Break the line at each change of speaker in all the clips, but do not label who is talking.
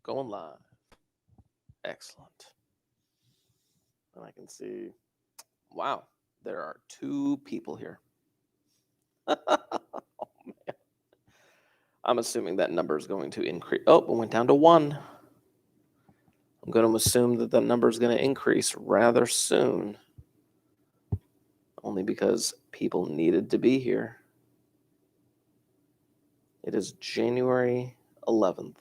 Going live. Excellent. And I can see, wow, there are 2 people here. Oh, man. I'm assuming that number is going to increase. Oh, it went down to 1. I'm going to assume that the number is going to increase rather soon. Only because people needed to be here. It is January 11th.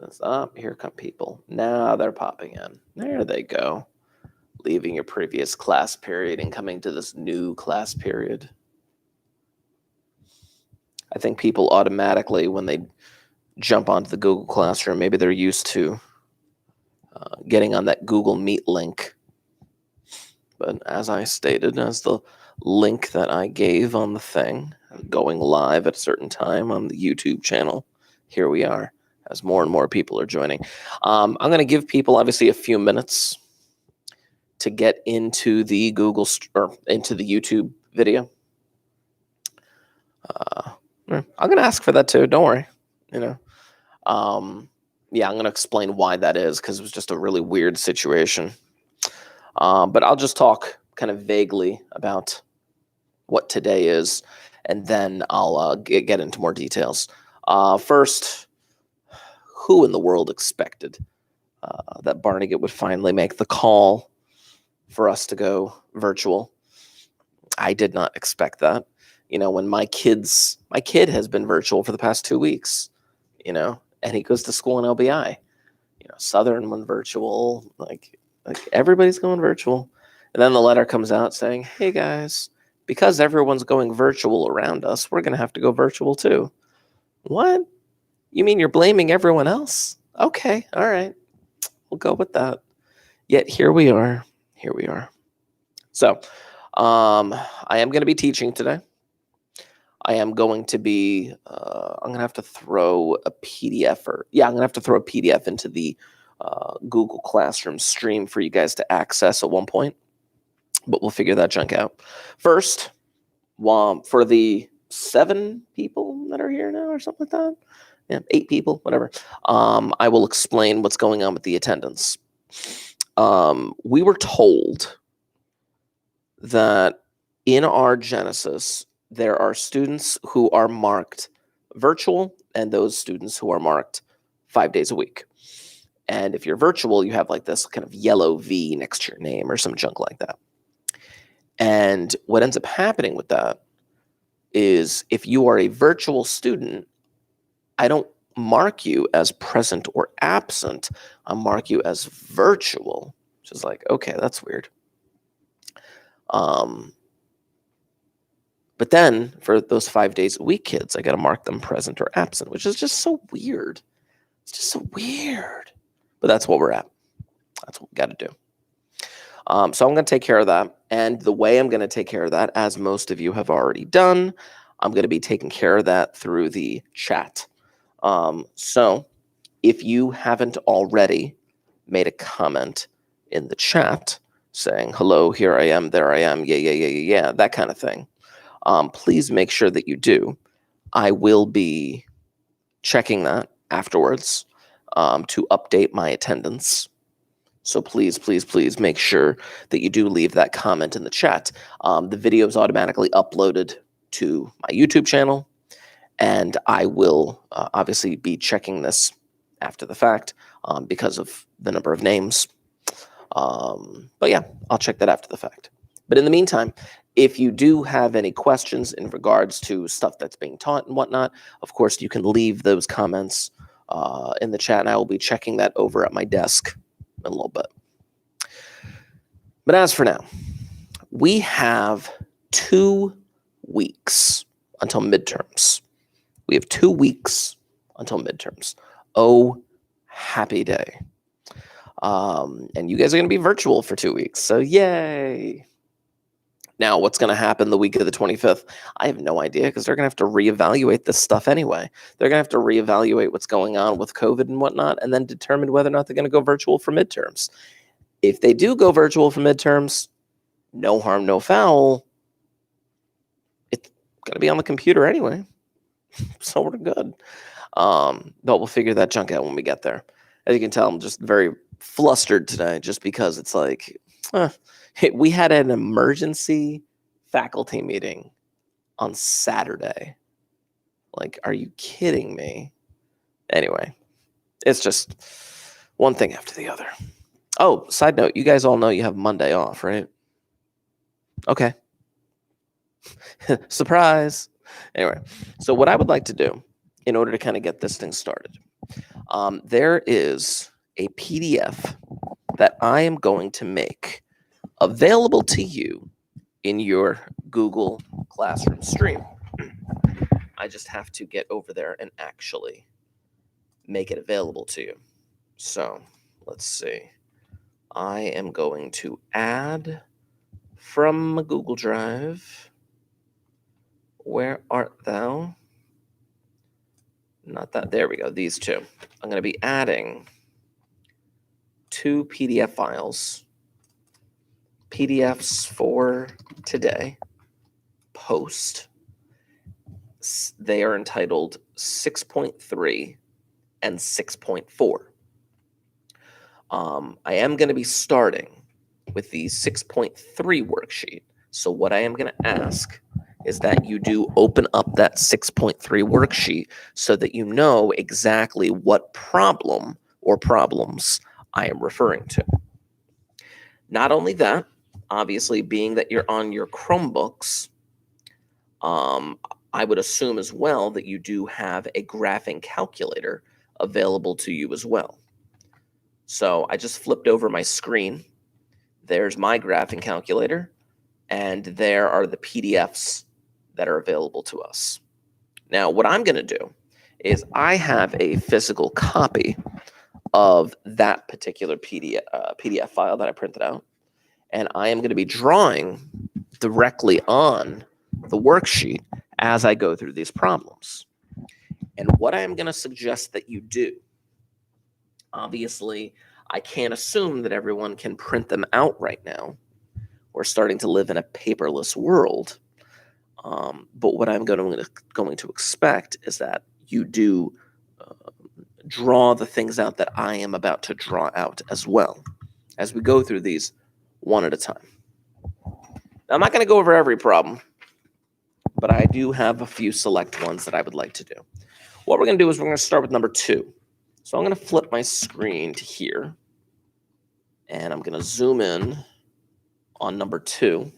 That's up. Here come people. Now they're popping in. There they go. Leaving your previous class period and coming to this new class period. I think people automatically, when they jump onto the Google Classroom, maybe they're used to getting on that Google Meet link. But as I stated, as the link that I gave on the thing, going live at a certain time on the YouTube channel, here we are, as more and more people are joining. I'm going to give people, obviously, a few minutes to get into the into the YouTube video. I'm going to ask for that too. Don't worry. Yeah, I'm going to explain why that is, because it was just a really weird situation. But I'll just talk kind of vaguely about what today is, and then I'll get into more details. First, who in the world expected that Barnegat would finally make the call for us to go virtual? I did not expect that. When my kid has been virtual for the past 2 weeks, and he goes to school in LBI. Southern went virtual, like everybody's going virtual. And then the letter comes out saying, hey guys, because everyone's going virtual around us, we're going to have to go virtual too. What? You mean you're blaming everyone else? Okay, all right. We'll go with that. Yet here we are. So I am going to be teaching today. I am going to be, I'm going to have to throw a PDF into the Google Classroom stream for you guys to access at one point. But we'll figure that junk out. First, for the 7 people that are here now or something like that, 8 people, whatever, I will explain what's going on with the attendance. We were told that in our Genesis, there are students who are marked virtual and those students who are marked 5 days a week. And if you're virtual, you have like this kind of yellow V next to your name or some junk like that. And what ends up happening with that is if you are a virtual student, I don't mark you as present or absent. I mark you as virtual, which is like, okay, that's weird. But then for those 5 days a week kids, I got to mark them present or absent, which is just so weird. It's just so weird. But that's what we're at. That's what we got to do. So I'm going to take care of that. And the way I'm going to take care of that, as most of you have already done, I'm going to be taking care of that through the chat. So if you haven't already made a comment in the chat saying, hello, here I am, there I am, yeah, that kind of thing, please make sure that you do. I will be checking that afterwards to update my attendance. So please make sure that you do leave that comment in the chat. The video is automatically uploaded to my YouTube channel, and I will obviously be checking this after the fact because of the number of names. But yeah, I'll check that after the fact. But in the meantime, if you do have any questions in regards to stuff that's being taught and whatnot, of course, you can leave those comments in the chat, and I will be checking that over at my desk in a little bit. But as for now, we have 2 weeks until midterms. We have 2 weeks until midterms. Oh, happy day. And you guys are going to be virtual for 2 weeks, so yay. Now, what's going to happen the week of the 25th? I have no idea, because they're going to have to reevaluate this stuff anyway. They're going to have to reevaluate what's going on with COVID and whatnot, and then determine whether or not they're going to go virtual for midterms. If they do go virtual for midterms, no harm, no foul. It's going to be on the computer anyway, so we're good. But we'll figure that junk out when we get there. As you can tell, I'm just very flustered today just because it's like, we had an emergency faculty meeting on Saturday. Like, are you kidding me? Anyway, it's just one thing after the other. Oh, side note, you guys all know you have Monday off, right? Okay. Surprise. Anyway, so what I would like to do in order to kind of get this thing started, there is a PDF that I am going to make available to you in your Google Classroom stream. I just have to get over there and actually make it available to you. So let's see. I am going to add from Google Drive. Where art thou? Not that. There we go. These two. I'm going to be adding 2 PDF files. PDFs for today. Post. They are entitled 6.3 and 6.4. I am going to be starting with the 6.3 worksheet. So what I am going to ask is that you do open up that 6.3 worksheet so that you know exactly what problem or problems I am referring to. Not only that, obviously, being that you're on your Chromebooks, I would assume as well that you do have a graphing calculator available to you as well. So I just flipped over my screen. There's my graphing calculator, and there are the PDFs that are available to us. Now, what I'm going to do is I have a physical copy of that particular PDF file that I printed out, and I am going to be drawing directly on the worksheet as I go through these problems. And what I am going to suggest that you do, obviously, I can't assume that everyone can print them out right now. We're starting to live in a paperless world. But what I'm going to expect is that you do draw the things out that I am about to draw out as well as we go through these one at a time. Now, I'm not going to go over every problem, but I do have a few select ones that I would like to do. What we're going to do is we're going to start with number 2. So I'm going to flip my screen to here, and I'm going to zoom in on number 2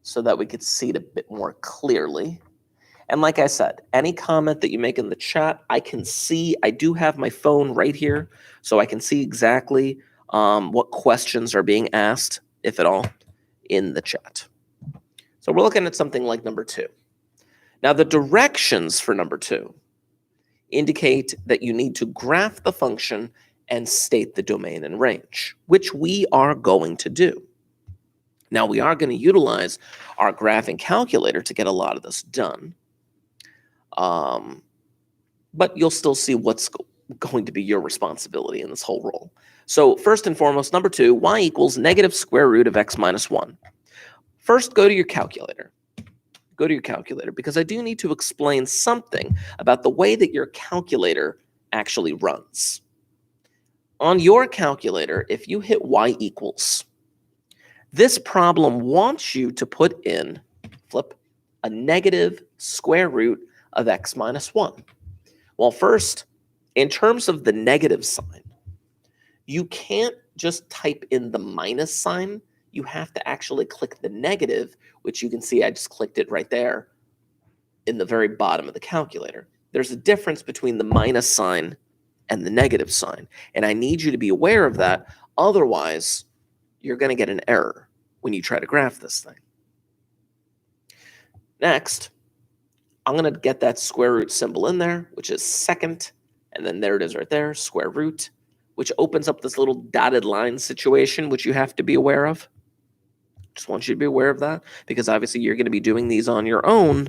so that we could see it a bit more clearly. And like I said, any comment that you make in the chat, I can see. I do have my phone right here, so I can see exactly what questions are being asked, if at all, in the chat. So we're looking at something like number 2. Now, the directions for number 2 indicate that you need to graph the function and state the domain and range, which we are going to do. Now, we are going to utilize our graphing calculator to get a lot of this done. But you'll still see what's going to be your responsibility in this whole role. So first and foremost, number 2, y equals negative square root of x minus 1. First, go to your calculator. Go to your calculator, because I do need to explain something about the way that your calculator actually runs. On your calculator, if you hit y equals, this problem wants you to put in, flip, a negative square root of x minus 1. Well, first, in terms of the negative sign, you can't just type in the minus sign. You have to actually click the negative, which you can see I just clicked it right there in the very bottom of the calculator. There's a difference between the minus sign and the negative sign, and I need you to be aware of that. Otherwise, you're going to get an error when you try to graph this thing. Next, I'm going to get that square root symbol in there, which is second, and then there it is right there, square root, which opens up this little dotted line situation, which you have to be aware of. Just want you to be aware of that, because obviously you're going to be doing these on your own.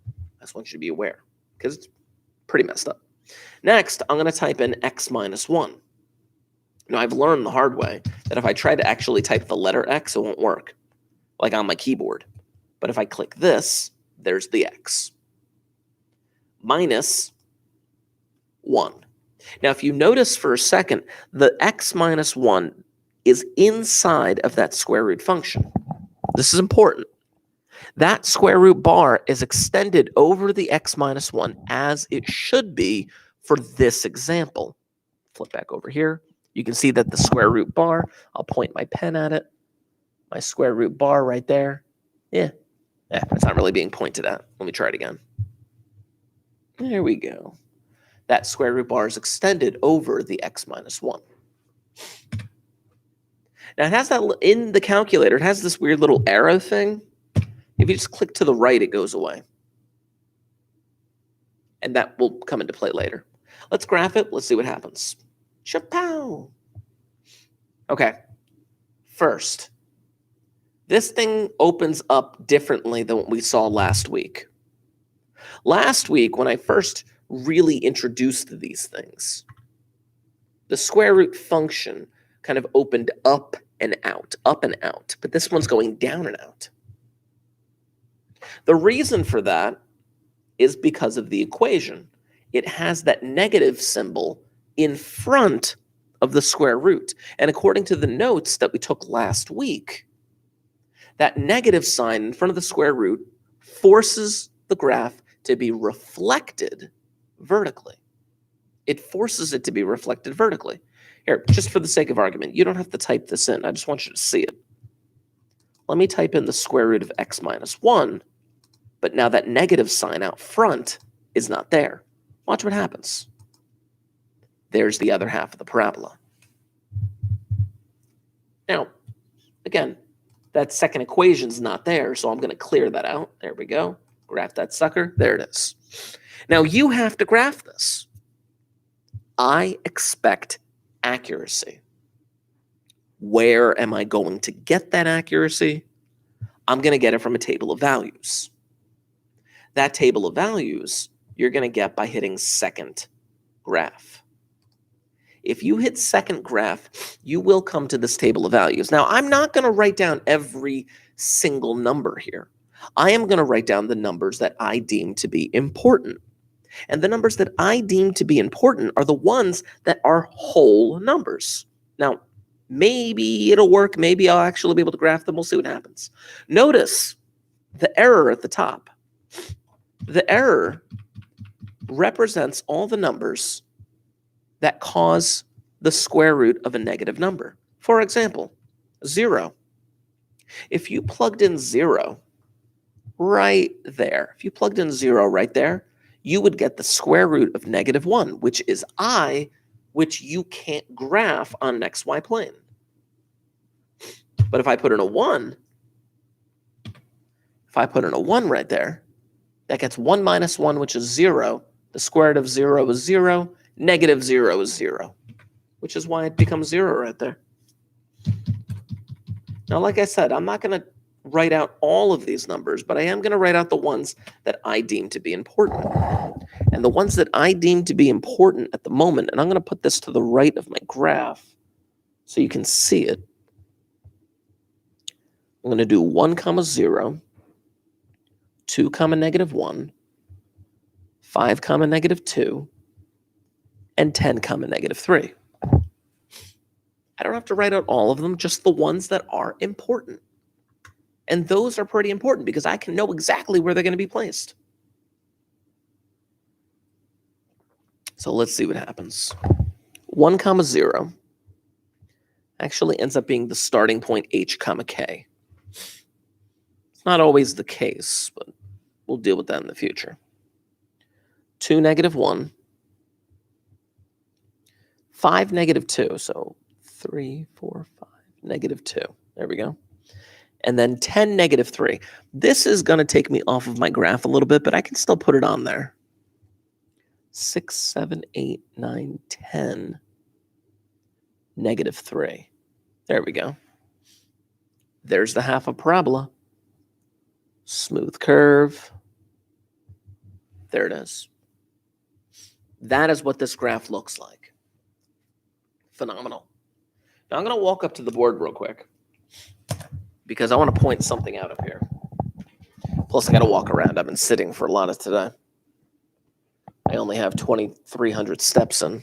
I just want you to be aware, because it's pretty messed up. Next, I'm going to type in x minus 1. Now, I've learned the hard way that if I try to actually type the letter x, it won't work, like on my keyboard. But if I click this, there's the x. Minus 1. Now, if you notice for a second, the x minus 1 is inside of that square root function. This is important. That square root bar is extended over the x minus 1 as it should be for this example. Flip back over here. You can see that the square root bar, I'll point my pen at it. My square root bar right there. Yeah, it's not really being pointed at. Let me try it again. There we go. That square root bar is extended over the x minus 1. Now, it has that in the calculator, it has this weird little arrow thing. If you just click to the right, it goes away. And that will come into play later. Let's graph it. Let's see what happens. Chapow! Okay. First, this thing opens up differently than what we saw last week. Last week, when I first really introduced these things, the square root function kind of opened up and out, but this one's going down and out. The reason for that is because of the equation. It has that negative symbol in front of the square root. And according to the notes that we took last week, that negative sign in front of the square root forces the graph to be reflected vertically. It forces it to be reflected vertically. Here, just for the sake of argument, you don't have to type this in. I just want you to see it. Let me type in the square root of x minus 1, but now that negative sign out front is not there. Watch what happens. There's the other half of the parabola. Now, again, that second equation's not there, so I'm going to clear that out. There we go. Graph that sucker. There it is. Now, you have to graph this. I expect accuracy. Where am I going to get that accuracy? I'm going to get it from a table of values. That table of values you're going to get by hitting second graph. If you hit second graph, you will come to this table of values. Now, I'm not going to write down every single number here. I am going to write down the numbers that I deem to be important. And the numbers that I deem to be important are the ones that are whole numbers. Now, maybe it'll work. Maybe I'll actually be able to graph them. We'll see what happens. Notice the error at the top. The error represents all the numbers that cause the square root of a negative number. For example, 0. If you plugged in 0 right there, you would get the square root of negative 1, which is I, which you can't graph on an xy plane. But if I put in a 1, right there, that gets 1 minus 1, which is 0. The square root of 0 is 0. Negative 0 is 0, which is why it becomes 0 right there. Now, like I said, I'm not going to write out all of these numbers, but I am going to write out the ones that I deem to be important. And the ones that I deem to be important at the moment, and I'm going to put this to the right of my graph so you can see it. I'm going to do 1, 0, 2, negative 1, 5, negative 2, and 10, negative 3. I don't have to write out all of them, just the ones that are important. And those are pretty important because I can know exactly where they're going to be placed. So let's see what happens. 1, 0 actually ends up being the starting point h, k. It's not always the case, but we'll deal with that in the future. 2, negative 1. 5, negative 2. So 3, 4, 5, negative 2. There we go. And then 10, negative 3. This is going to take me off of my graph a little bit, but I can still put it on there. 6, 7, 8, 9, 10, negative 3. There we go. There's the half of parabola. Smooth curve. There it is. That is what this graph looks like. Phenomenal. Now I'm going to walk up to the board real quick because I want to point something out up here. Plus, I got to walk around. I've been sitting for a lot of today. I only have 2,300 steps in.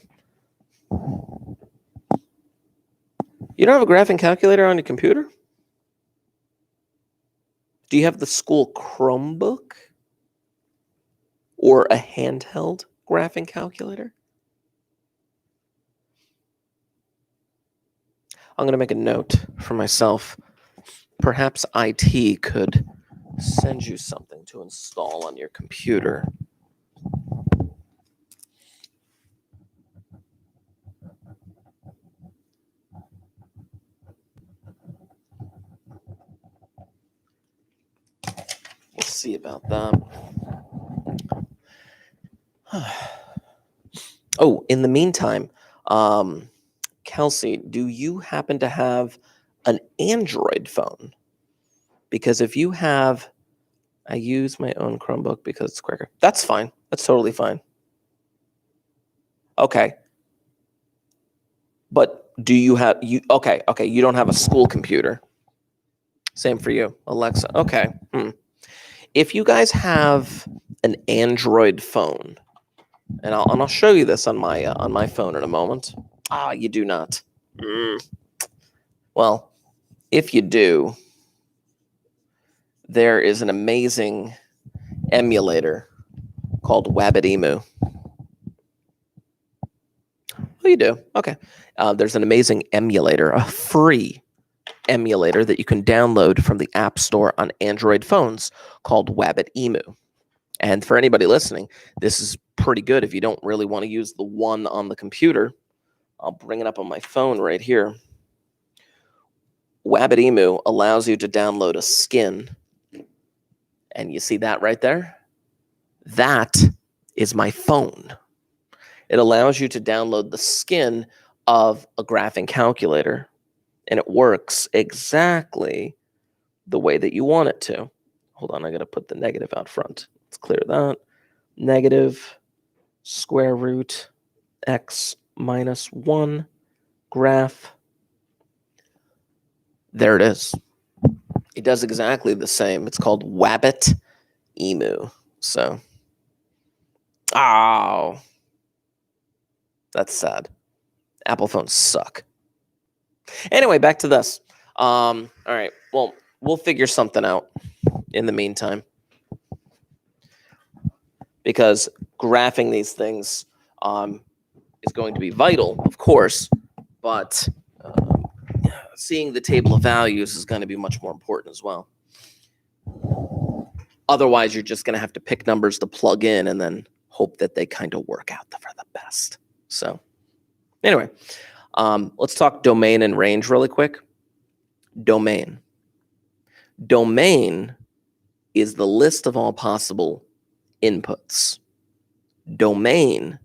You don't have a graphing calculator on your computer? Do you have the school Chromebook? Or a handheld graphing calculator? I'm going to make a note for myself. Perhaps IT could send you something to install on your computer. We'll see about that. Oh, in the meantime, Kelsey, do you happen to have an Android phone? Because if you have, I use my own Chromebook because it's quicker. That's fine. That's totally fine. Okay. But do you have, okay, you don't have a school computer. Same for you, Alexa. Okay. If you guys have an Android phone, and I'll show you this on my phone in a moment. You do not. Well, if you do, there is an amazing emulator called WabbitEmu. Oh, you do? Okay. There's an amazing emulator, a free emulator that you can download from the App Store on Android phones called WabbitEmu. And for anybody listening, this is pretty good if you don't really want to use the one on the computer. I'll bring it up on my phone right here. WabbitEmu allows you to download a skin. And you see that right there? That is my phone. It allows you to download the skin of a graphing calculator. And it works exactly the way that you want it to. Hold on, I got to put the negative out front. Let's clear that. Negative square root x minus 1 graph. There it is. It does exactly the same. It's called WabbitEmu. So, that's sad. Apple phones suck. Anyway, back to this. All right. Well, we'll figure something out in the meantime. Because graphing these things is going to be vital, of course, but seeing the table of values is going to be much more important as well. Otherwise, you're just going to have to pick numbers to plug in and then hope that they kind of work out for the best. So anyway, let's talk domain and range really quick. Domain. Domain is the list of all possible inputs. Domain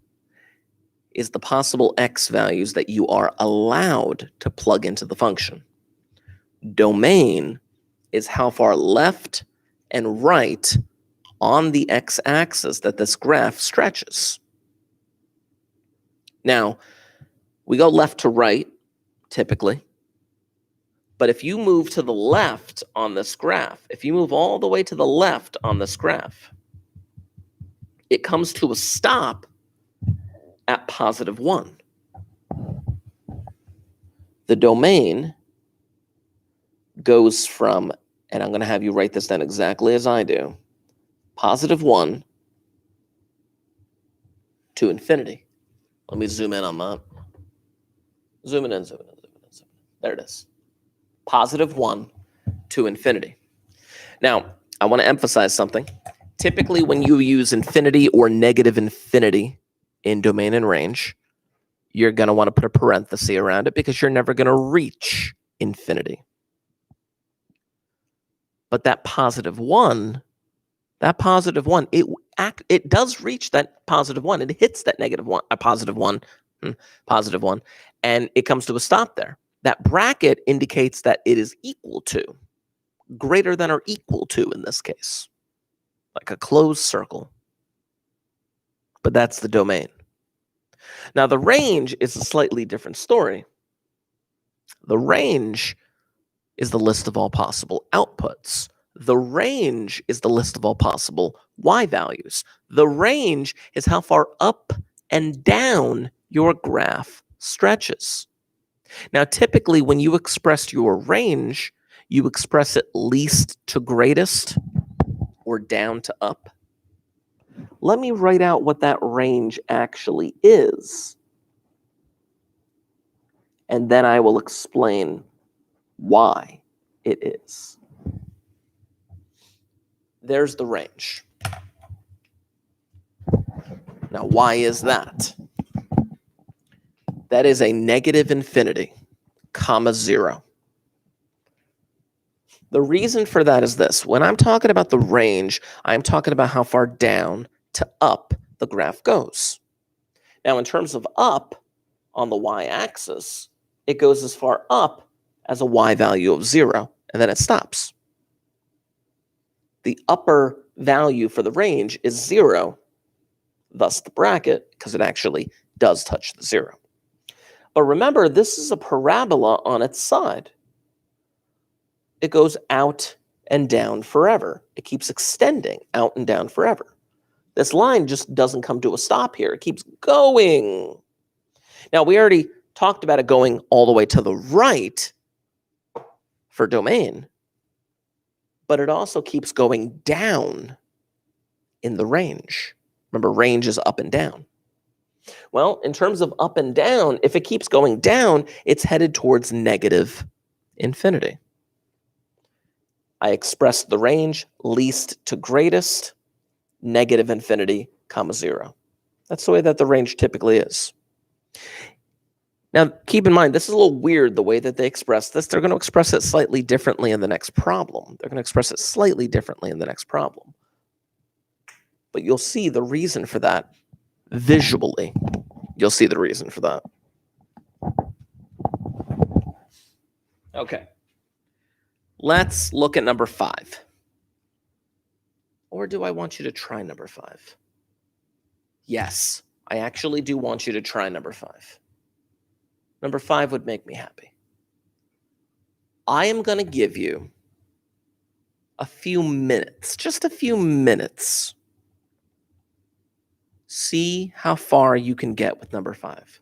is the possible x values that you are allowed to plug into the function. Domain is how far left and right on the x-axis that this graph stretches. Now, we go left to right, typically. But if you move to the left on this graph, if you move all the way to the left on this graph, it comes to a stop at +1. The domain goes from, and I'm going to have you write this down exactly as I do, +1 to infinity. Let me zoom in on that. Zoom in, zoom in, zoom in, zoom in. There it is. +1 to infinity. Now, I want to emphasize something. Typically, when you use infinity or negative infinity in domain and range, you're going to want to put a parenthesis around it because you're never going to reach infinity. But that +1, it does reach that +1. It hits that +1, and it comes to a stop there. That bracket indicates that it is equal to, greater than or equal to in this case, like a closed circle. But that's the domain. Now, the range is a slightly different story. The range is the list of all possible outputs. The range is the list of all possible y values. The range is how far up and down your graph stretches. Now, typically, when you express your range, you express it least to greatest or down to up. Let me write out what that range actually is, and then I will explain why it is. There's the range. Now, why is that? That is a negative infinity, comma 0. The reason for that is this. When I'm talking about the range, I'm talking about how far down to up the graph goes. Now, in terms of up on the y-axis, it goes as far up as a y value of 0, and then it stops. The upper value for the range is 0, thus the bracket, because it actually does touch the 0. But remember, this is a parabola on its side. It goes out and down forever. It keeps extending out and down forever. This line just doesn't come to a stop here. It keeps going. Now, we already talked about it going all the way to the right for domain, but it also keeps going down in the range. Remember, range is up and down. Well, in terms of up and down, if it keeps going down, it's headed towards negative infinity. I expressed the range least to greatest, negative infinity, comma 0. That's the way that the range typically is. Now, keep in mind, this is a little weird the way that they express this. They're going to express it slightly differently in the next problem. They're going to express it slightly differently in the next problem. But you'll see the reason for that visually. You'll see the reason for that. Okay. Let's look at number 5. Or do I want you to try number 5? Yes, I actually do want you to try number 5. Number 5 would make me happy. I am going to give you a few minutes, just a few minutes. See how far you can get with number 5.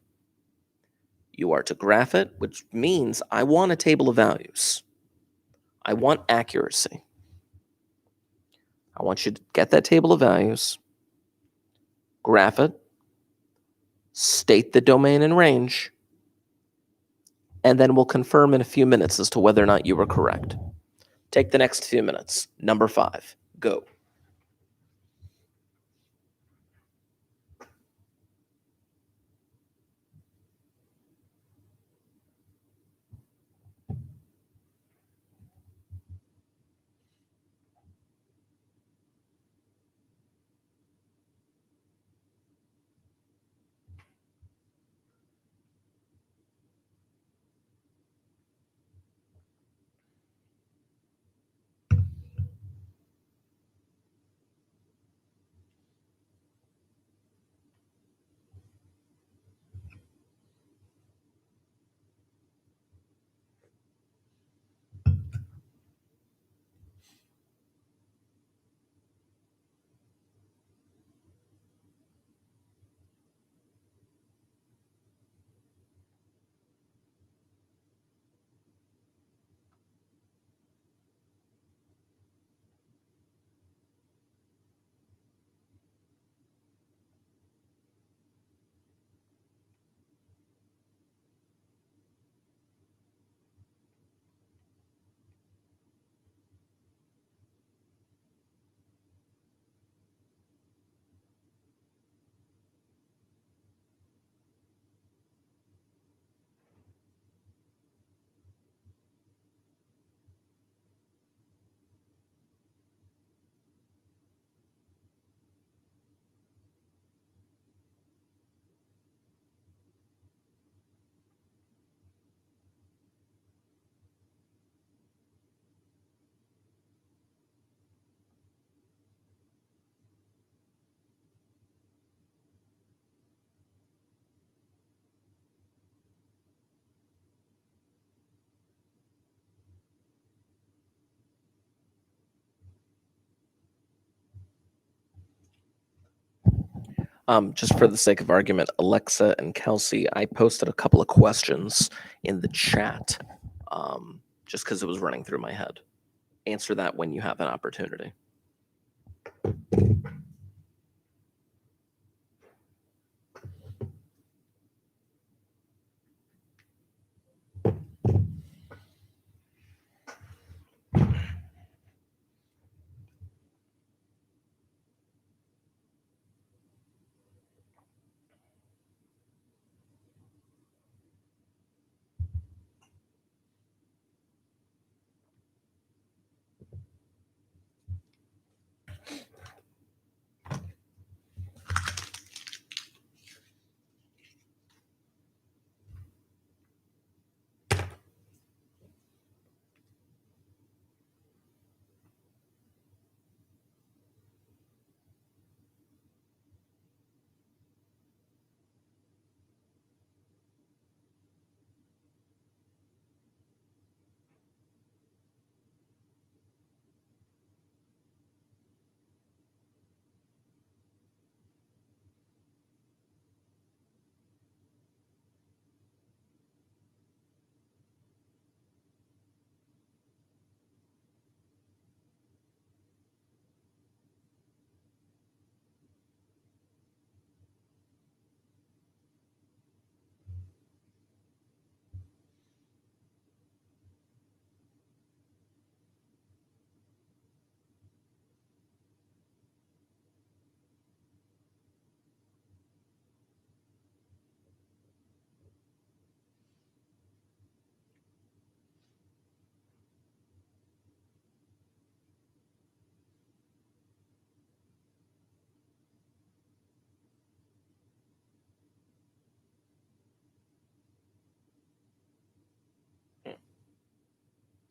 You are to graph it, which means I want a table of values. I want accuracy. I want you to get that table of values, graph it, state the domain and range, and then we'll confirm in a few minutes as to whether or not you were correct. Take the next few minutes. Number 5, go. Just for the sake of argument, Alexa and Kelsey, I posted a couple of questions in the chat, just because it was running through my head. Answer that when you have an opportunity.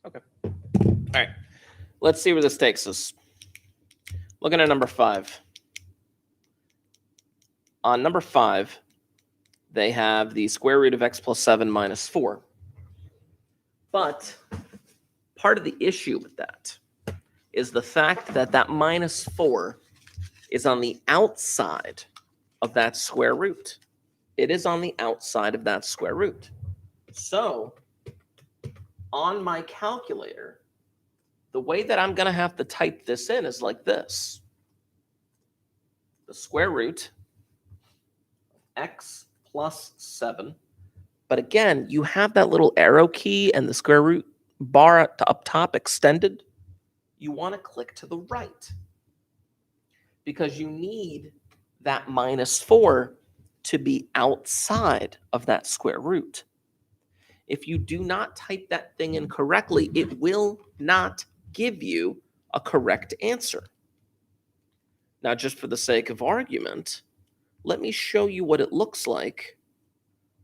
Okay. All right. Let's see where this takes us. Looking at number 5. On number 5, they have the square root of x plus 7 minus 4. But part of the issue with that is the fact that that minus 4 is on the outside of that square root. It is on the outside of that square root. So on my calculator, the way that I'm going to have to type this in is like this. The square root of x plus 7. But again, you have that little arrow key and the square root bar up top extended. You want to click to the right because you need that minus 4 to be outside of that square root. If you do not type that thing in correctly, it will not give you a correct answer. Now, just for the sake of argument, let me show you what it looks like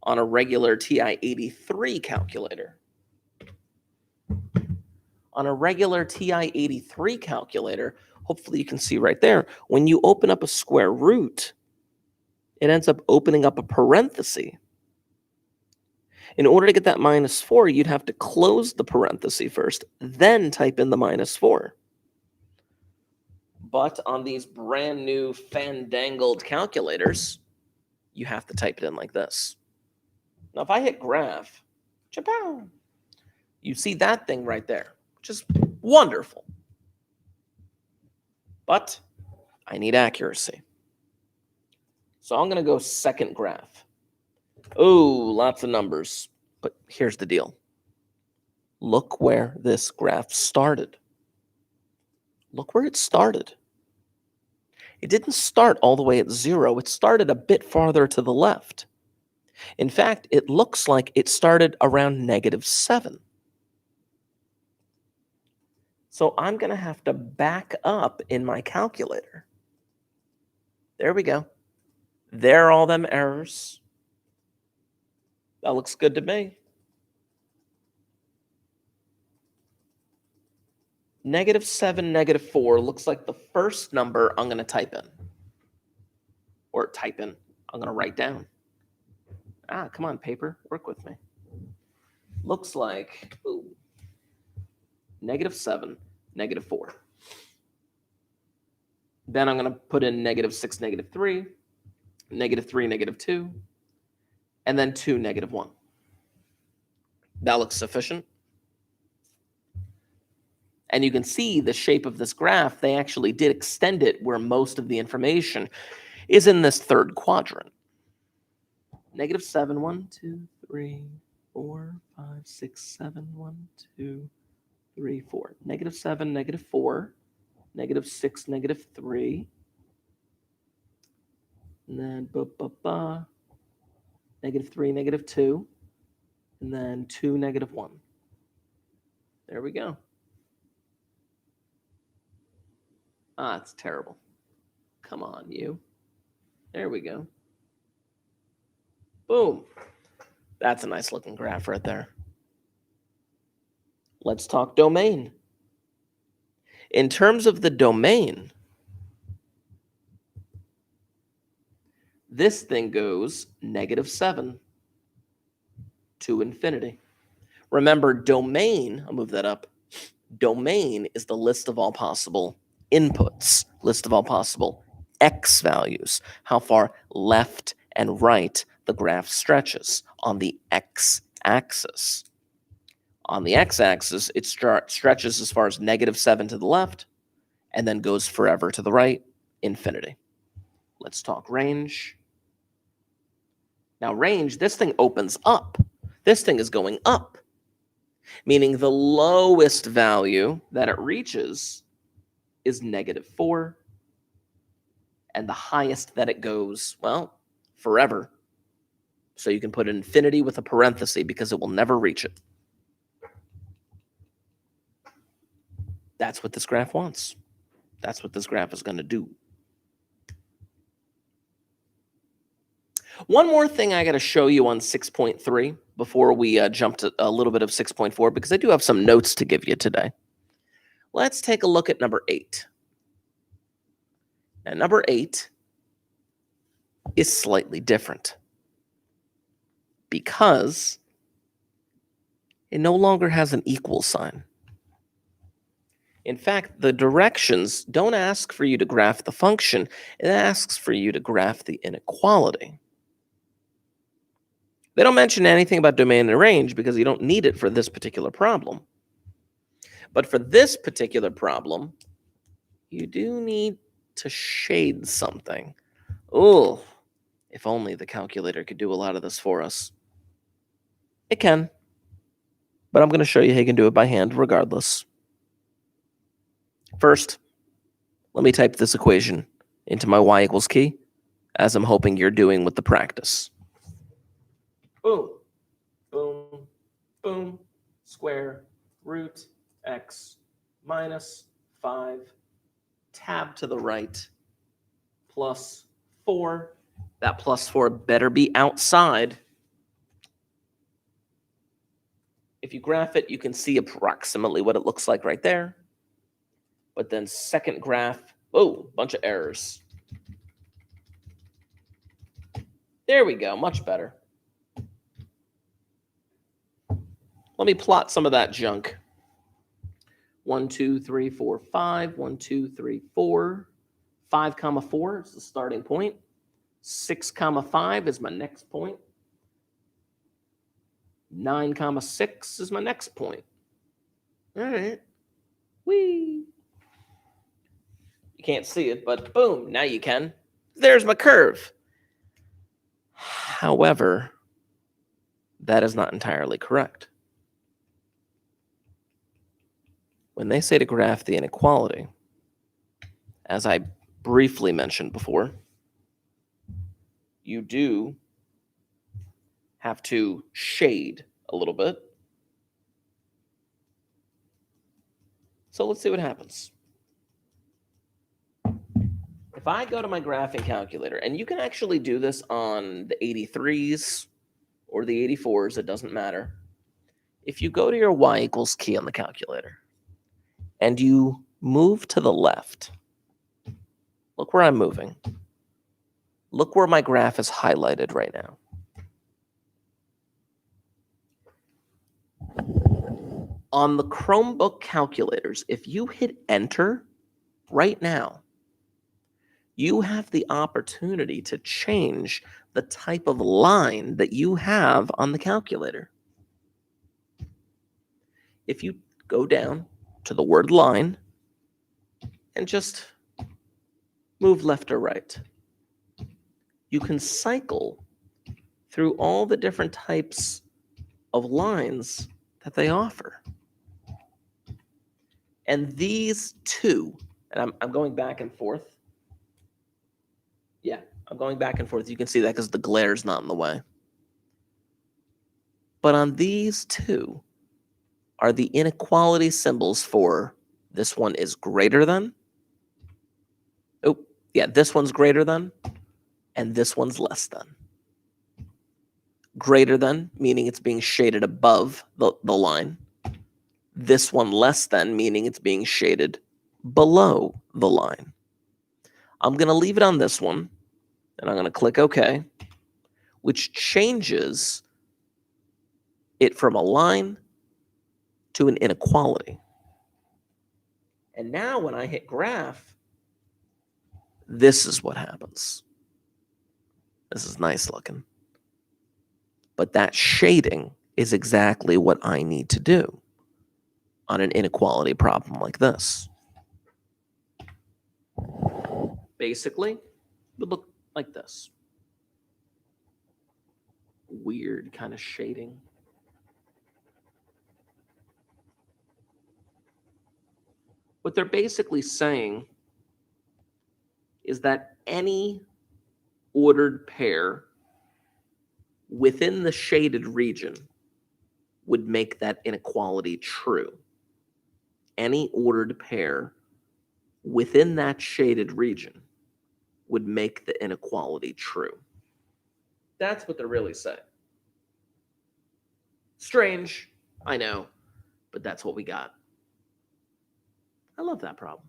on a regular TI-83 calculator. On a regular TI-83 calculator, hopefully you can see right there, when you open up a square root, it ends up opening up a parenthesis. In order to get that minus 4, you'd have to close the parenthesis first, then type in the minus 4. But on these brand new fandangled calculators, you have to type it in like this. Now, if I hit graph, chapow, you see that thing right there, which is wonderful. But I need accuracy. So I'm going to go second graph. Oh, lots of numbers. But here's the deal. Look where this graph started. Look where it started. It didn't start all the way at 0. It started a bit farther to the left. In fact, it looks like it started around -7. So I'm going to have to back up in my calculator. There we go. There are all them errors. That looks good to me. -7, -4 looks like the first number I'm going to type in. Or I'm going to write down. Come on, paper, work with me. Looks like -7, -4. Then I'm going to put in -6, -3. -3, -2, and then 2, -1. That looks sufficient. And you can see the shape of this graph, they actually did extend it where most of the information is in this third quadrant. -7, 1, 2, 3, 4, 5, 6, 7, 1, 2, 3, 4. -7, -4, -6, -3. And then -3, -2. And then 2, -1. There we go. Ah, it's terrible. Come on, you. There we go. Boom. That's a nice looking graph right there. Let's talk domain. In terms of the domain, this thing goes -7 to infinity. Remember, domain, I'll move that up. Domain is the list of all possible inputs, list of all possible x values, how far left and right the graph stretches on the x-axis. On the x-axis, it stretches as far as -7 to the left and then goes forever to the right, infinity. Let's talk range. Now range, this thing opens up. This thing is going up, meaning the lowest value that it reaches is -4, and the highest that it goes, well, forever. So you can put infinity with a parenthesis because it will never reach it. That's what this graph wants. That's what this graph is going to do. One more thing I got to show you on 6.3 before we jump to a little bit of 6.4, because I do have some notes to give you today. Let's take a look at number 8. Now, number 8 is slightly different because it no longer has an equal sign. In fact, the directions don't ask for you to graph the function. It asks for you to graph the inequality. They don't mention anything about domain and range because you don't need it for this particular problem. But for this particular problem, you do need to shade something. Oh, if only the calculator could do a lot of this for us. It can, but I'm going to show you how you can do it by hand regardless. First, let me type this equation into my y equals key, as I'm hoping you're doing with the practice. Boom, boom, boom, square root x minus 5, tab to the right, plus 4. That plus 4 better be outside. If you graph it, you can see approximately what it looks like right there. But then second graph, oh, bunch of errors. There we go, much better. Let me plot some of that junk. 1, 2, 3, 4, 5. 1, 2, 3, 4. 5, 4 is the starting point. 6, 5 is my next point. 9, 6 is my next point. All right. Whee! You can't see it, but boom, now you can. There's my curve. However, that is not entirely correct. When they say to graph the inequality, as I briefly mentioned before, you do have to shade a little bit. So let's see what happens. If I go to my graphing calculator, and you can actually do this on the 83s or the 84s, it doesn't matter. If you go to your y equals key on the calculator and you move to the left, look where I'm moving. Look where my graph is highlighted right now. On the Chromebook calculators, if you hit enter right now, you have the opportunity to change the type of line that you have on the calculator. If you go down to the word line and just move left or right, you can cycle through all the different types of lines that they offer. And these two, and I'm going back and forth. Yeah, I'm going back and forth. You can see that because the glare is not in the way. But on these two are the inequality symbols for this one is greater than. Oh, yeah, this one's greater than, and this one's less than. Greater than, meaning it's being shaded above the line. This one less than, meaning it's being shaded below the line. I'm going to leave it on this one, and I'm going to click OK, which changes it from a line to an inequality. And now when I hit graph, this is what happens. This is nice looking. But that shading is exactly what I need to do on an inequality problem like this. Basically, it would look like this. Weird kind of shading. What they're basically saying is that any ordered pair within the shaded region would make that inequality true. Any ordered pair within that shaded region would make the inequality true. That's what they're really saying. Strange, I know, but that's what we got. I love that problem.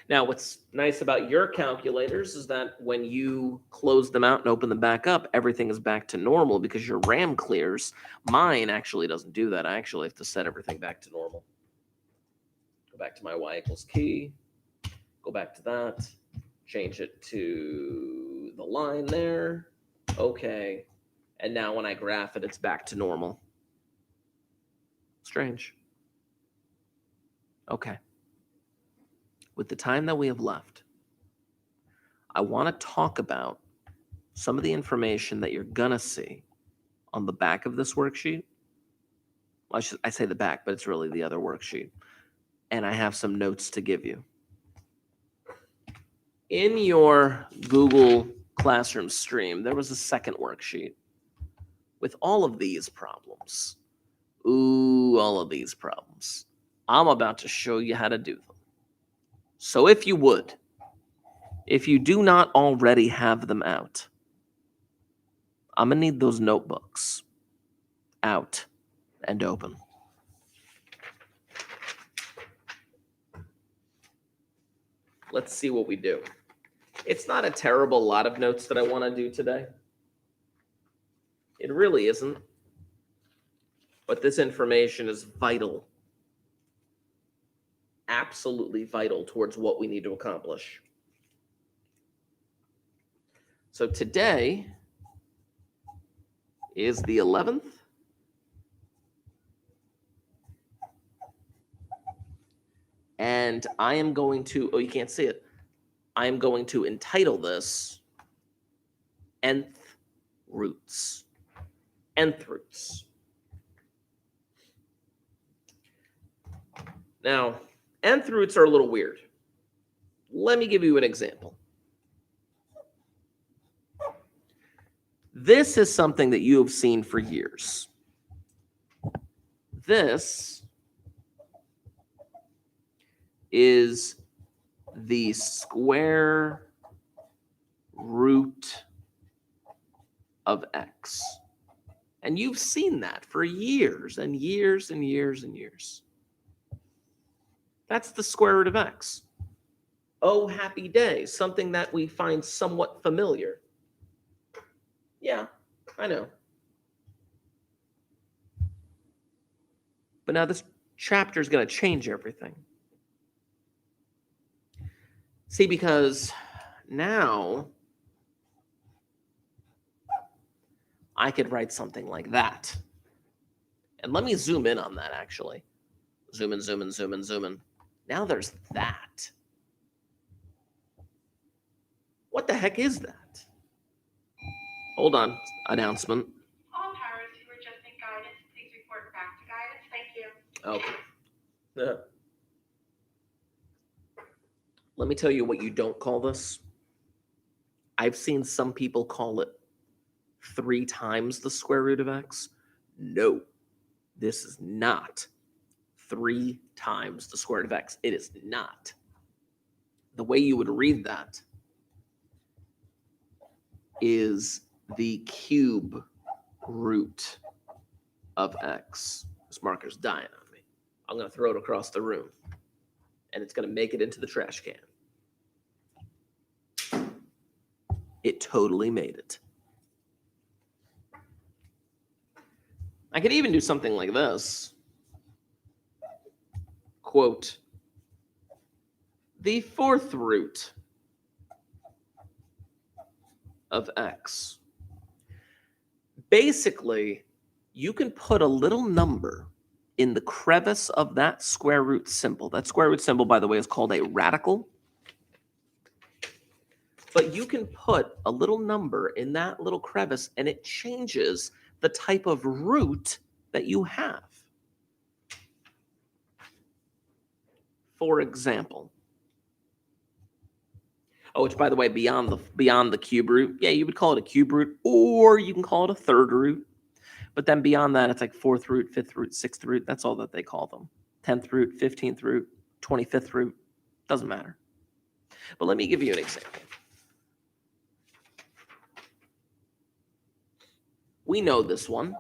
Now, what's nice about your calculators is that when you close them out and open them back up, everything is back to normal because your RAM clears. Mine actually doesn't do that. I actually have to set everything back to normal. Go back to my y equals key. Go back to that. Change it to the line there. Okay. And now when I graph it, it's back to normal. Strange. Okay. With the time that we have left, I want to talk about some of the information that you're going to see on the back of this worksheet. Well, I say the back, but it's really the other worksheet. And I have some notes to give you. In your Google Classroom stream, there was a second worksheet with all of these problems. Ooh, all of these problems. I'm about to show you how to do them. So if you would, if you do not already have them out, I'm going to need those notebooks out and open. Let's see what we do. It's not a terrible lot of notes that I want to do today. It really isn't. But this information is vital. Absolutely vital towards what we need to accomplish. So today is the 11th. And I am going to, oh, you can't see it. I am going to entitle this Nth Roots. Nth Roots. Now, Nth roots are a little weird. Let me give you an example. This is something that you have seen for years. This is the square root of x. And you've seen that for years and years and years and years. That's the square root of x. Oh, happy day, something that we find somewhat familiar. Yeah, I know. But now this chapter is going to change everything. See, because now I could write something like that. And let me zoom in on that, actually. Zoom in, zoom in, zoom in, zoom in. Now there's that. What the heck is that? Hold on. Announcement.
All towers who were just in guidance, please report back to guidance. Thank you.
Okay. Let me tell you what you don't call this. I've seen some people call it 3 times the square root of x. No, this is not 3 times the square root of x. It is not. The way you would read that is the cube root of x. This marker's dying on me. I'm going to throw it across the room, and it's going to make it into the trash can. It totally made it. I could even do something like this. Quote, the 4th root of x. Basically, you can put a little number in the crevice of that square root symbol. That square root symbol, by the way, is called a radical. But you can put a little number in that little crevice, and it changes the type of root that you have. For example, which, by the way, beyond the cube root, yeah, you would call it a cube root, or you can call it a 3rd root. But then beyond that, it's like 4th root, 5th root, 6th root. That's all that they call them. 10th root, 15th root, 25th root. Doesn't matter. But let me give you an example. We know this one.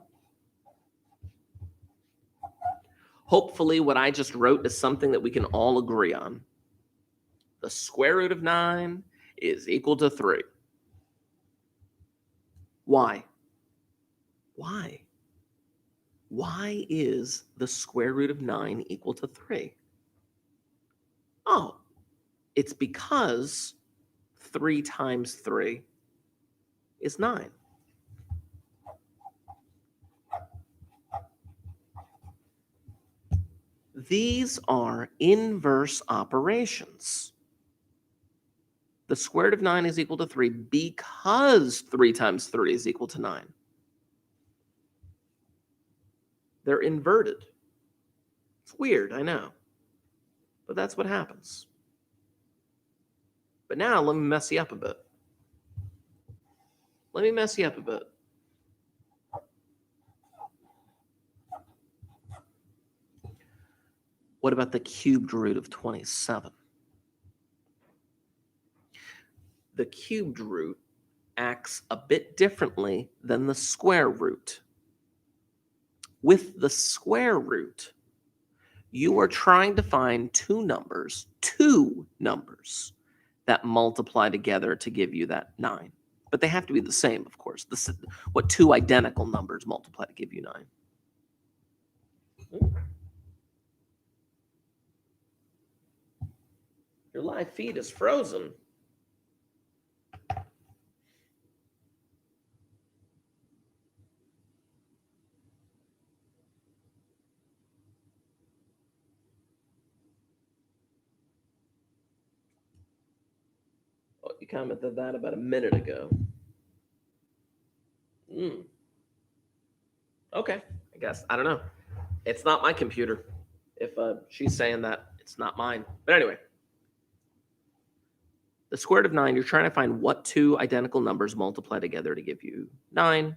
Hopefully, what I just wrote is something that we can all agree on. The square root of 9 is equal to 3. Why? Why? Why is the square root of 9 equal to 3? Oh, it's because 3 times 3 is 9. These are inverse operations. The square root of 9 is equal to 3 because 3 times 3 is equal to 9. They're inverted. It's weird, I know. But that's what happens. But now let me mess you up a bit. What about the cubed root of 27? The cubed root acts a bit differently than the square root. With the square root, you are trying to find two numbers that multiply together to give you that 9. But they have to be the same, of course. What 2 identical numbers multiply to give you 9? Your live feed is frozen. Oh, you commented that about a minute ago. Okay, I guess. I don't know. It's not my computer. If she's saying that, it's not mine. But anyway, the square root of 9, you're trying to find what 2 identical numbers multiply together to give you 9,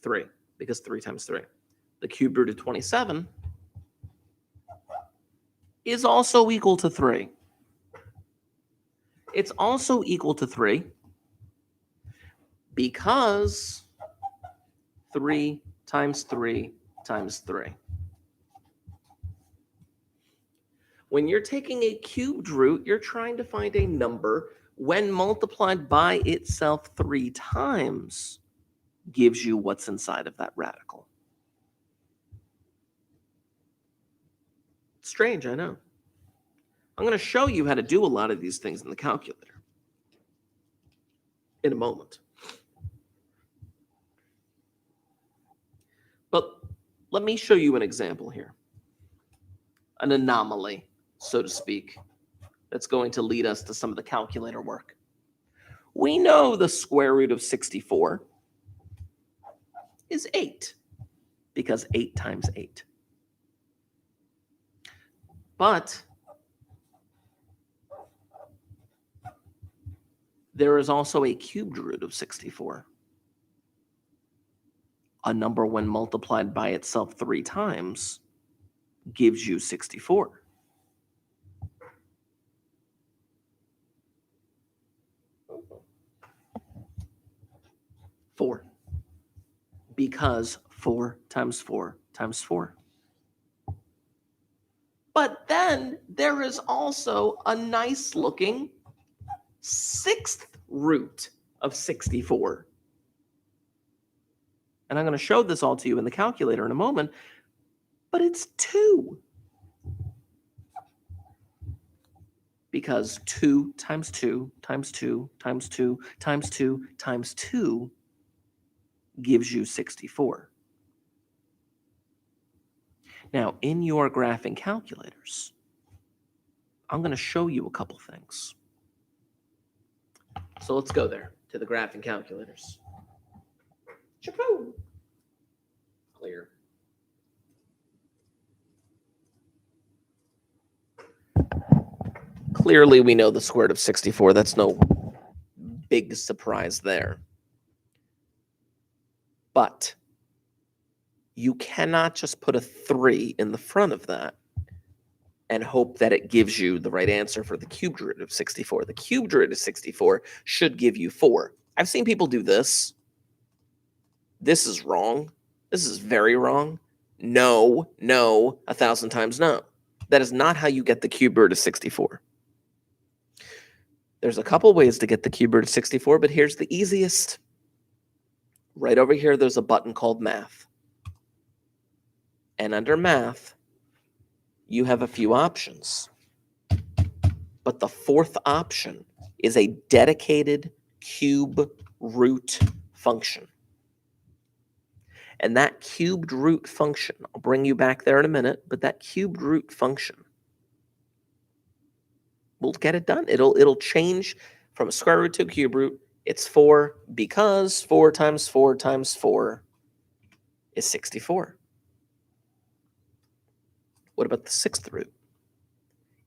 3, because 3 times 3. The cube root of 27 is also equal to 3. It's also equal to 3 because 3 times 3 times 3. When you're taking a cubed root, you're trying to find a number when multiplied by itself 3 times gives you what's inside of that radical. Strange, I know. I'm going to show you how to do a lot of these things in the calculator in a moment. But let me show you an example here. An anomaly, so to speak, that's going to lead us to some of the calculator work. We know the square root of 64 is 8, because 8 times 8. But there is also a cubed root of 64. A number when multiplied by itself 3 times gives you 64. Four. Because 4 times 4 times 4. But then there is also a nice looking 6th root of 64. And I'm going to show this all to you in the calculator in a moment, but it's 2. Because 2 times 2 times 2 times 2 times 2 times 2 gives you 64. Now, in your graphing calculators, I'm going to show you a couple things. So let's go there to the graphing calculators. Chapeau. Clear. Clearly, we know the square root of 64. That's no big surprise there. But you cannot just put a 3 in the front of that and hope that it gives you the right answer for the cubed root of 64. The cubed root of 64 should give you 4. I've seen people do this. This is wrong. This is very wrong. No, no, 1,000 times no. That is not how you get the cubed root of 64. There's a couple ways to get the cubed root of 64, but here's the easiest. Right over here, there's a button called Math. And under Math, you have a few options. But the fourth option is a dedicated cube root function. And that cubed root function, I'll bring you back there in a minute, but that cubed root function will get it done. It'll change from a square root to a cube root. It's 4 because 4 times 4 times 4 is 64. What about the 6th root?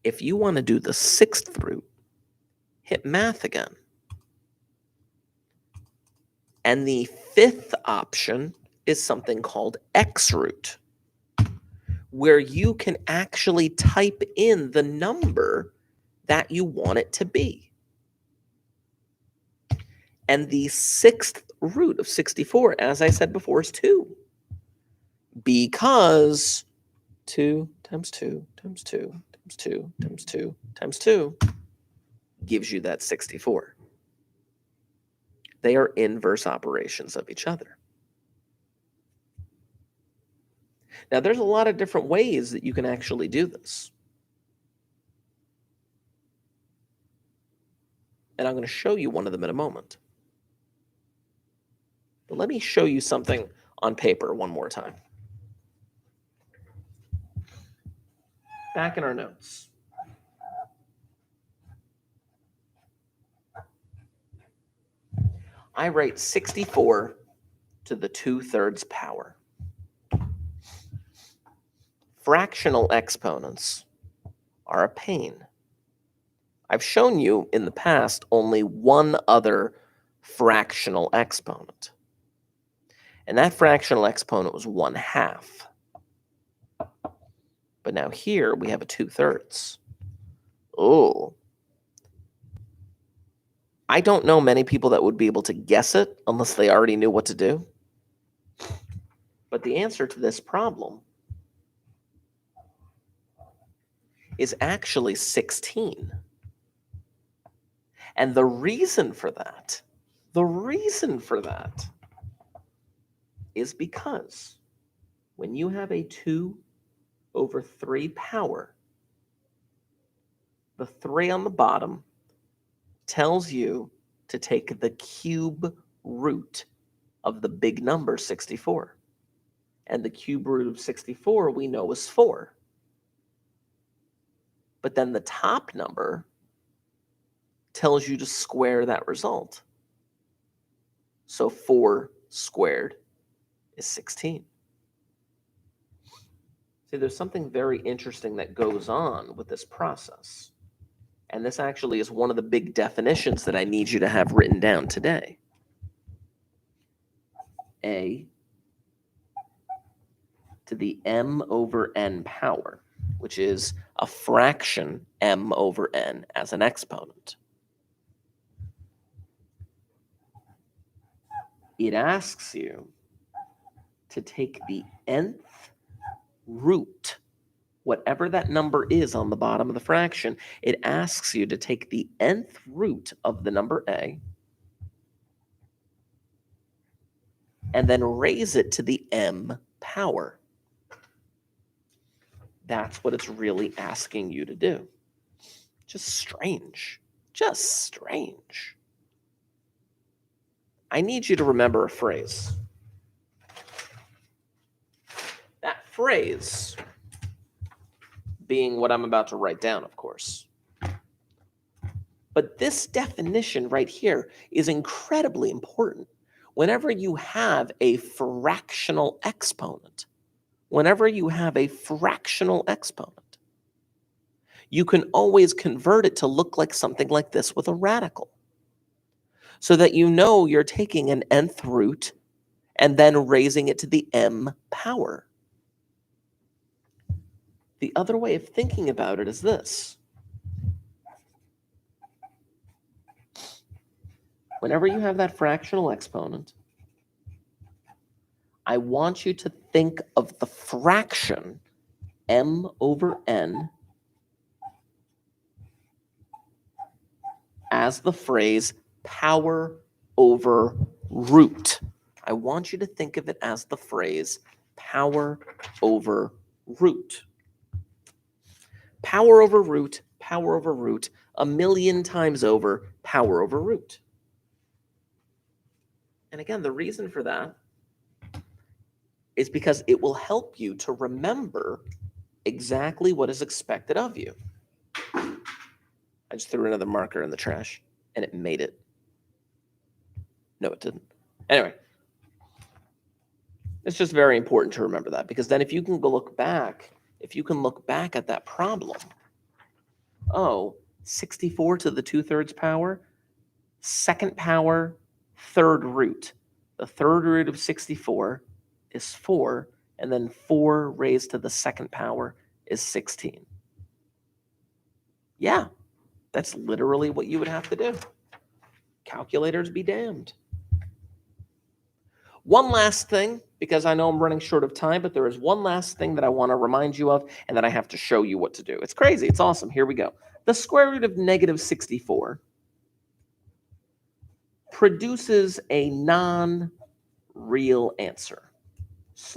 If you want to do the 6th root, hit Math again. And the 5th option is something called X root, where you can actually type in the number that you want it to be. And the 6th root of 64, as I said before, is 2. Because 2 times 2 times 2 times 2 times 2 times 2 gives you that 64. They are inverse operations of each other. Now, there's a lot of different ways that you can actually do this. And I'm going to show you one of them in a moment. But let me show you something on paper one more time. Back in our notes. I write 64 to the 2/3 power. Fractional exponents are a pain. I've shown you in the past only one other fractional exponent. And that fractional exponent was 1/2. But now here we have a 2/3. Oh. I don't know many people that would be able to guess it unless they already knew what to do. But the answer to this problem is actually 16. And the reason for that is because when you have a 2/3 power, The 3 on the bottom tells you to take the cube root of the big number 64. And the cube root of 64 we know is 4. But then the top number tells you to square that result. So 4 squared is 16. See, there's something very interesting that goes on with this process. And this actually is one of the big definitions that I need you to have written down today. A to the m over n power, which is a fraction m over n as an exponent. It asks you to take the nth root, whatever that number is on the bottom of the fraction, it asks you to take the nth root of the number a and then raise it to the m power. That's what it's really asking you to do. Just strange. Just strange. I need you to remember a phrase. That phrase being what I'm about to write down, of course. But this definition right here is incredibly important. Whenever you have a fractional exponent, you can always convert it to look like something like this with a radical. So that you know you're taking an nth root and then raising it to the m power. The other way of thinking about it is this. Whenever you have that fractional exponent, I want you to think of the fraction m over n as the phrase power over root. I want you to think of it as the phrase power over root. Power over root, a million times over, power over root. And again, the reason for that is because it will help you to remember exactly what is expected of you. I just threw another marker in the trash, and it made it. No, it didn't. Anyway, it's just very important to remember that, because then if you can look back at that problem, 64 to the 2/3 power, second power, third root. The third root of 64 is 4, and then 4 raised to the second power is 16. Yeah, that's literally what you would have to do. Calculators be damned. One last thing, because I know I'm running short of time, but there is one last thing that I want to remind you of, and that I have to show you what to do. It's crazy. It's awesome. Here we go. The square root of negative 64 produces a non-real answer /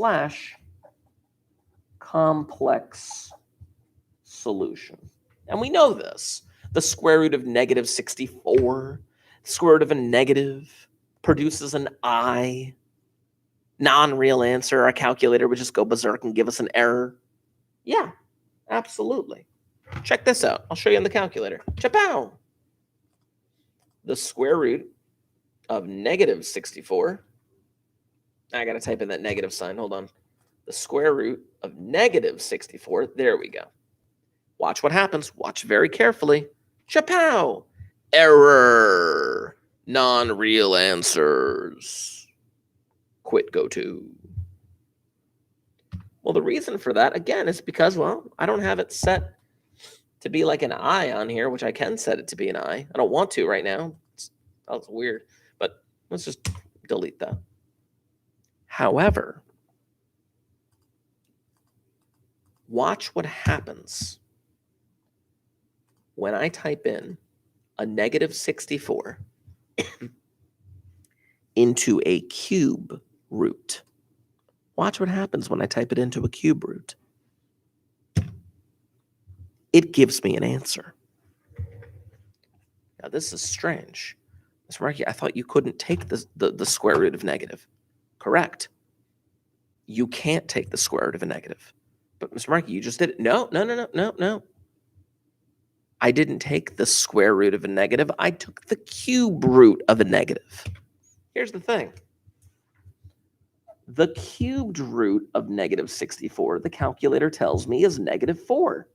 complex solution. And we know this. The square root of negative 64, the square root of a negative, produces an I. Non-real answer. Our calculator would just go berserk and give us an error. Yeah, absolutely. Check this out. I'll show you on the calculator. Chapow! The square root of negative 64. I got to type in that negative sign. Hold on. The square root of negative 64. There we go. Watch what happens. Watch very carefully. Chapow! Error. Non-real answers. Quit go to. Well, the reason for that, again, is because, I don't have it set to be like an I on here, which I can set it to be an I. I don't want to right now. That's weird. But let's just delete that. However, watch what happens when I type in a negative 64 into a cube root. Watch what happens when I type it into a cube root. It gives me an answer. Now, this is strange. Mr. Markey, I thought you couldn't take the square root of negative. Correct. You can't take the square root of a negative. But Mr. Markey, you just did it. No. I didn't take the square root of a negative. I took the cube root of a negative. Here's the thing. The cubed root of negative 64, the calculator tells me, is negative 4,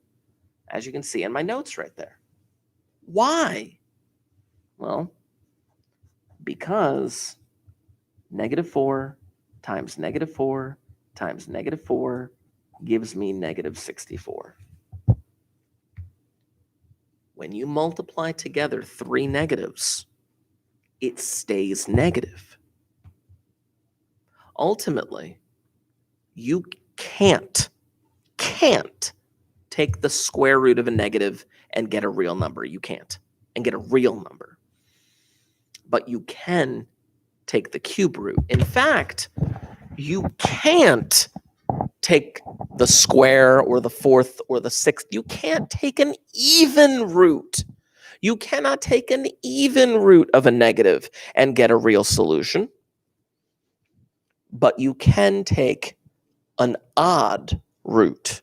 as you can see in my notes right there. Why? Well, because negative 4 times negative 4 times negative 4 gives me negative 64. When you multiply together 3 negatives, it stays negative. Ultimately, you can't take the square root of a negative and get a real number. You can't. And get a real number. But you can take the cube root. In fact, you can't take the square or the fourth or the sixth. You can't take an even root. You cannot take an even root of a negative and get a real solution. But you can take an odd root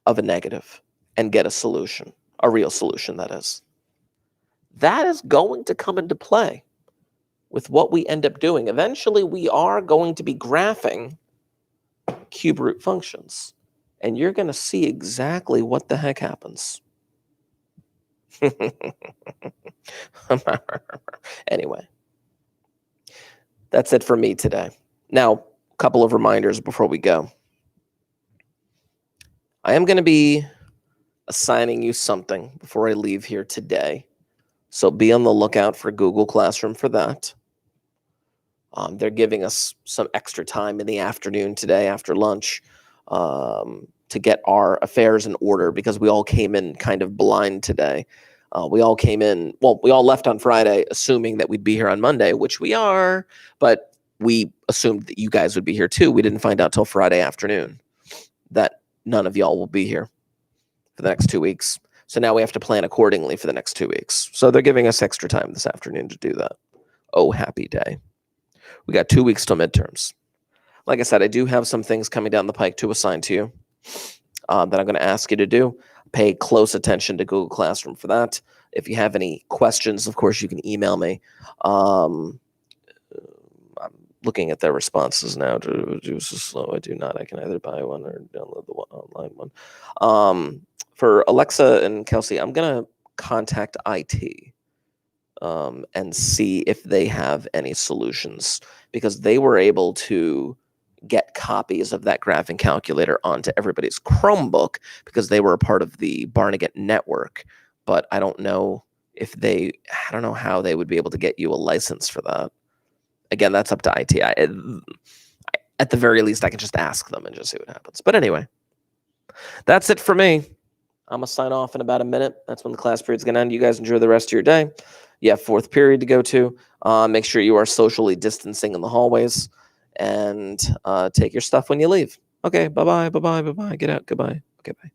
of a negative and get a solution, a real solution, that is. That is going to come into play with what we end up doing. Eventually, we are going to be graphing cube root functions, and you're going to see exactly what the heck happens. Anyway, that's it for me today. Now, a couple of reminders before we go. I am going to be assigning you something before I leave here today. So be on the lookout for Google Classroom for that. They're giving us some extra time in the afternoon today after lunch to get our affairs in order because we all came in kind of blind today. We all left on Friday assuming that we'd be here on Monday, which we are, but we assumed that you guys would be here too. We didn't find out till Friday afternoon that none of y'all will be here for the next 2 weeks. So now we have to plan accordingly for the next 2 weeks. So they're giving us extra time this afternoon to do that. Oh, happy day. We got 2 weeks till midterms. Like I said, I do have some things coming down the pike to assign to you that I'm going to ask you to do. Pay close attention to Google Classroom for that. If you have any questions, of course, you can email me. I'm looking at their responses now. Juice is slow. I do not. I can either buy one or download the online one. For Alexa and Kelsey, I'm going to contact IT and see if they have any solutions, because they were able to get copies of that graphing calculator onto everybody's Chromebook because they were a part of the Barnegat network. But I don't know how they would be able to get you a license for that. Again, that's up to IT. At the very least, I can just ask them and just see what happens. But anyway, that's it for me. I'm going to sign off in about a minute. That's when the class period's going to end. You guys enjoy the rest of your day. You have fourth period to go to. Make sure you are socially distancing in the hallways, and take your stuff when you leave. Okay, bye-bye, bye-bye, bye-bye. Get out, goodbye. Okay, bye.